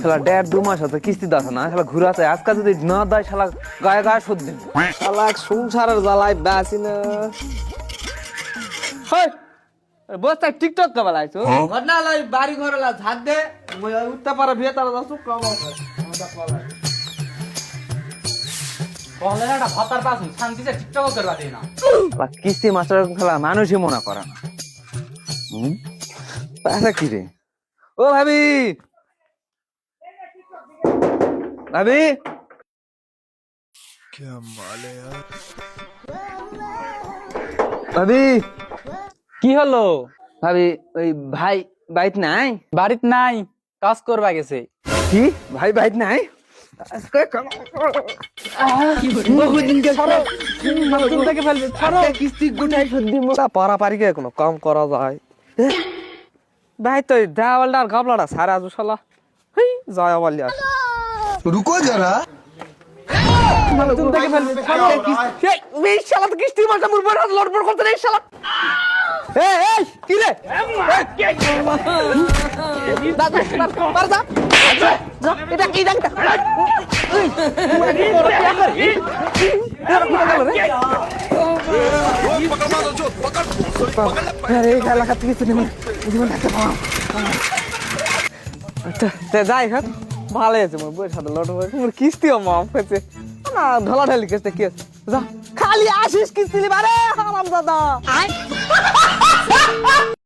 শালা 1.5-2 মাস হতে কিস্তি দাস না শালা ঘুরাতে আজকে যদি না দেয় শালা গায়ে গায়ে শোধ দিন শালা সংসারের জ্বালায় বাসি না হয় বসে টিকটক কা বলাইছো ঘটনা লাই বাড়ি ঘর লা ঝাড় দে উঠতে পারে ভেতর দাসু কম বলে না ভাতার পাশে শান্তিতে টিকটক করবা দেই না কিস্তি মাস্টার খেলা মানুষই মনে করে না তাহলে কি রে ও ভাবি ভাবি ভাবি কি হলো ভাবি ওই ভাই বাইট নাই বাড়িত নাই কাজ করবা গেছে কি ভাই বাইট নাই কিস্তি গুটাই সর্দি মোটা পারাপারিকে কোনো কাম করা যায় ভাই তো ডাবলটার গাবলাটা সারা শালা হেই জয় বলি আর रुको जरा এই শালা তো কিস্তি মাসা মুরবা লড়বড় করতে রে শালা এই এই কি রে দাদা পার যা যা এটা কি দেখতা আরে খেলা খাতে কিছু নেই জীবন থাকতে আচ্ছা যাই হোক ভালো আছে মোর বই সাথে লট মোর কিস্তিও মাফ হয়েছে না ঢলাঢালি কিস্তি কি যা খালি আসিস কিস্তি বারে হারাম দাদা